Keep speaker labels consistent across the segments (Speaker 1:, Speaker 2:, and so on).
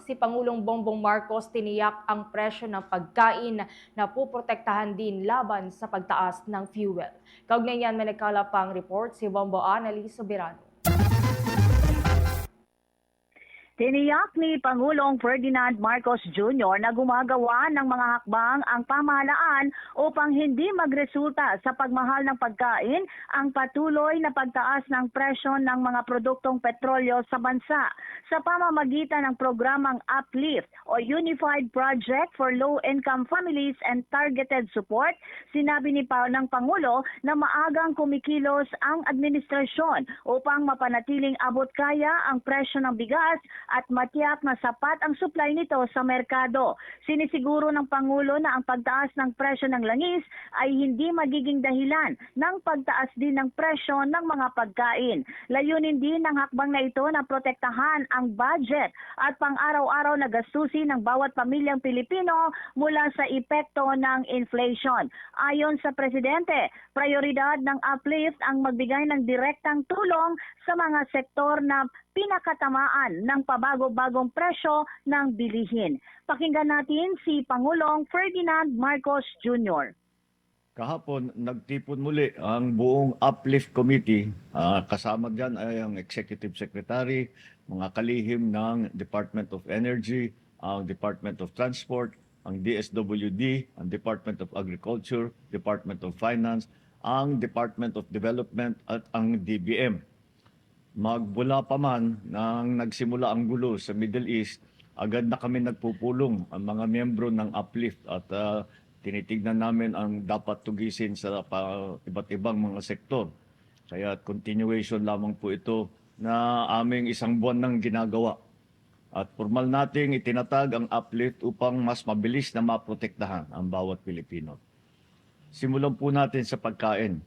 Speaker 1: si Pangulong Bongbong Marcos tiniyak ang presyo ng pagkain na puprotektahan din laban sa pagtaas ng fuel. Kaugnay niyan, may nagkalapang report si Bombo Annalise Soberano.
Speaker 2: Tiniyak ni Pangulong Ferdinand Marcos Jr. na gumagawa ng mga hakbang ang pamahalaan upang hindi magresulta sa pagmahal ng pagkain ang patuloy na pagtaas ng presyo ng mga produktong petrolyo sa bansa sa pamamagitan ng programang Uplift o Unified Project for Low-Income Families and Targeted Support. Sinabi ng Pangulo na maagang kumikilos ang administrasyon upang mapanatiling abot kaya ang presyo ng bigas at matiyak na sapat ang supply nito sa merkado. Sinisiguro ng Pangulo na ang pagtaas ng presyo ng langis ay hindi magiging dahilan ng pagtaas din ng presyo ng mga pagkain. Layunin din ng hakbang na ito na protektahan ang budget at pang-araw-araw na gastusin ng bawat pamilyang Pilipino mula sa epekto ng inflation. Ayon sa Presidente, prioridad ng Uplift ang magbigay ng direktang tulong sa mga sektor na pinakatamaan ng pabago-bagong presyo ng bilihin. Pakinggan natin si Pangulong Ferdinand Marcos Jr.
Speaker 3: Kahapon, nagtipon muli ang buong Uplift Committee. Kasama dyan ay ang Executive Secretary, mga kalihim ng Department of Energy, ang Department of Transport, ang DSWD, ang Department of Agriculture, Department of Finance, ang Department of Development at ang DBM. Magbula pa man nang nagsimula ang gulo sa Middle East, agad na kami nagpupulong ang mga miyembro ng Uplift at tinitignan namin ang dapat tugisin sa iba't ibang mga sektor. Kaya continuation lamang po ito na aming isang buwan nang ginagawa. At formal nating itinatag ang Uplift upang mas mabilis na maprotektahan ang bawat Pilipino. Simulan po natin sa pagkain.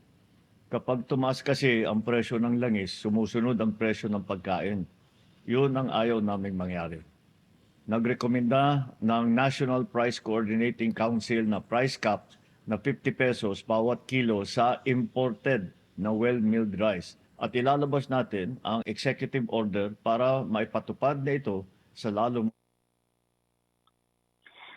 Speaker 3: Kapag tumaas kasi ang presyo ng langis, sumusunod ang presyo ng pagkain. Yun ang ayaw naming mangyari. Nagrekomenda ng National Price Coordinating Council na price cap na 50 pesos bawat kilo sa imported na well-milled rice. At ilalabas natin ang executive order para maipatupad na ito sa lalong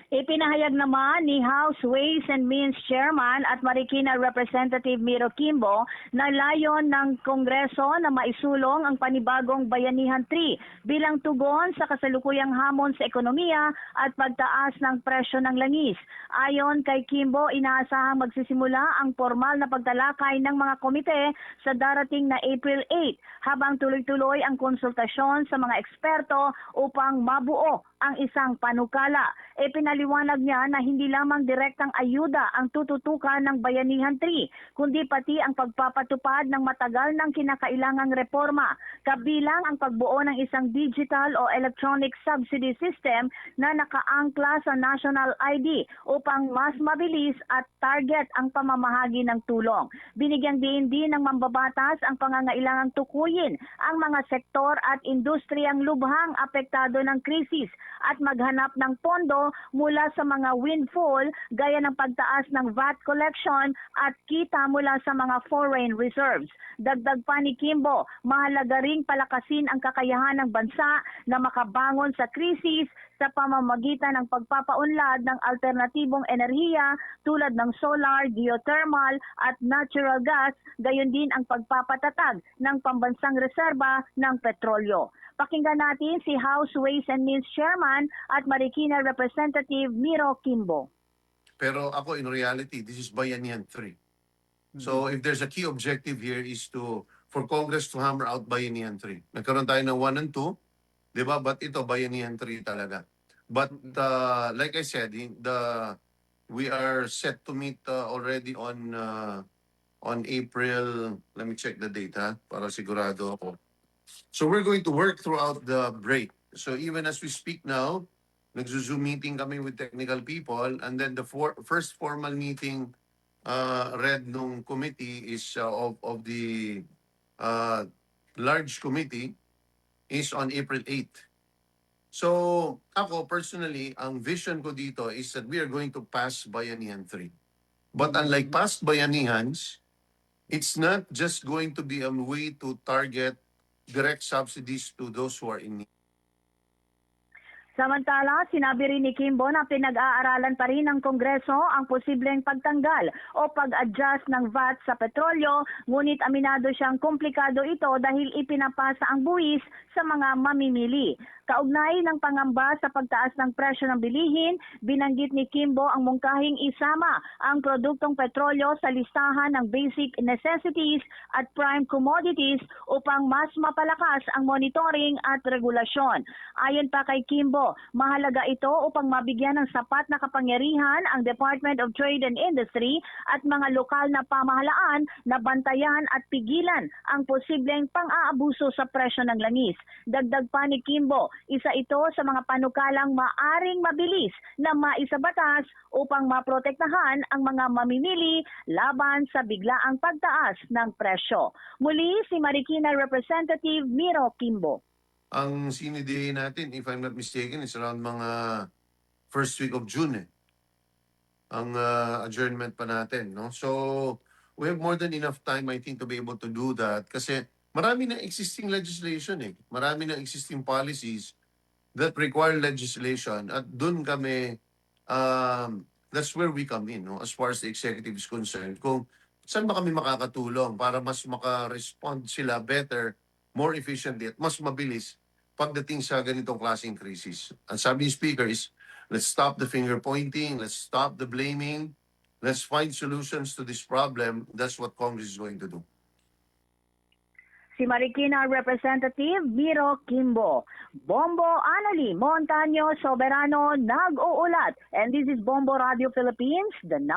Speaker 2: Ipinahayag naman ni House Ways and Means Chairman at Marikina Representative Miro Kimbo na layon ng Kongreso na maisulong ang panibagong Bayanihan 3 bilang tugon sa kasalukuyang hamon sa ekonomiya at pagtaas ng presyo ng langis. Ayon kay Kimbo, inaasahang magsisimula ang formal na pagtalakay ng mga komite sa darating na April 8 habang tuloy-tuloy ang konsultasyon sa mga eksperto upang mabuo ang isang panukala. Pinaliwanag niya na hindi lamang direktang ayuda ang tututukan ng Bayanihan 3, kundi pati ang pagpapatupad ng matagal ng kinakailangang reforma, kabilang ang pagbuo ng isang digital o electronic subsidy system na nakaangkla sa national ID upang mas mabilis at target ang pamamahagi ng tulong. Binigyang diin din ng mambabatas ang pangangailangang tukuyin ang mga sektor at industriyang lubhang apektado ng krisis at maghanap ng pondo mula sa mga windfall gaya ng pagtaas ng VAT collection at kita mula sa mga foreign reserves. Dagdag pa ni Kimbo, mahalaga ring palakasin ang kakayahan ng bansa na makabangon sa krisis sa pamamagitan ng pagpapaunlad ng alternatibong enerhiya tulad ng solar, geothermal at natural gas, gayon din ang pagpapatatag ng pambansang reserba ng petrolyo. Pakinggan natin si House Ways and Means Chairman at Marikina Representative Miro Kimbo.
Speaker 4: Pero ako, in reality, this is Bayanihan 3. So if there's a key objective here is for Congress to hammer out Bayanihan 3. Nagkaroon tayo ng 1 and 2, di ba? But ito, Bayanihan 3 talaga. But like I said, we are set to meet already on April, let me check the date para sigurado ako. So we're going to work throughout the break. So even as we speak now, nagzo-Zoom meeting kami with technical people, and then the first formal meeting read nung committee is of the large committee is on April 8th. So ako personally, ang vision ko dito is that we are going to pass Bayanihan 3. But unlike past Bayanihans, it's not just going to be a way to target direct subsidies to those who are in need.
Speaker 2: Samantala, sinabi rin ni Kimbo na pinag-aaralan pa rin ng Kongreso ang posibleng pagtanggal o pag-adjust ng VAT sa petrolyo, ngunit aminado siyang komplikado ito dahil ipinapasa ang buwis sa mga mamimili. Kaugnay ng pangamba sa pagtaas ng presyo ng bilihin, binanggit ni Kimbo ang mungkahing isama ang produktong petrolyo sa listahan ng basic necessities at prime commodities upang mas mapalakas ang monitoring at regulasyon. Ayon pa kay Kimbo, mahalaga ito upang mabigyan ng sapat na kapangyarihan ang Department of Trade and Industry at mga lokal na pamahalaan na bantayan at pigilan ang posibleng pang-aabuso sa presyo ng langis. Dagdag pa ni Kimbo, isa ito sa mga panukalang maaring mabilis na maisabatas upang maprotektahan ang mga mamimili laban sa biglaang pagtaas ng presyo. Muli si Marikina Representative Miro Kimbo.
Speaker 4: Ang CNDA natin, if I'm not mistaken, is around mga first week of June ang adjournment pa natin, no? So, we have more than enough time, I think, to be able to do that kasi marami na existing legislation Marami na existing policies that require legislation at dun kami, that's where we come in, no? As far as the executive is concerned. Kung saan ba kami makakatulong para mas maka-respond sila better, more efficiently at mas mabilis pagdating sa ganitong klaseng crisis. Ang sabi ni Speaker is, let's stop the finger pointing, let's stop the blaming, let's find solutions to this problem. That's what Congress is going to do.
Speaker 2: Si Marikina Representative Miro Kimbo. Bombo Anali Montaño Soberano nag-uulat. And this is Bombo Radio Philippines, the #1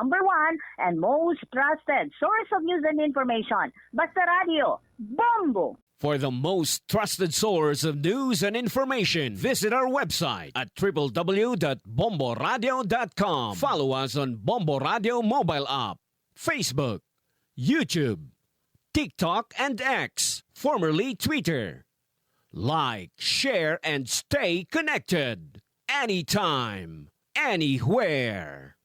Speaker 2: and most trusted source of news and information. Basta Radio, Bombo!
Speaker 5: For the most trusted source of news and information, visit our website at www.bomboradio.com. Follow us on Bombo Radio mobile app, Facebook, YouTube, TikTok, and X, formerly Twitter. Like, share, and stay connected. Anytime, anywhere.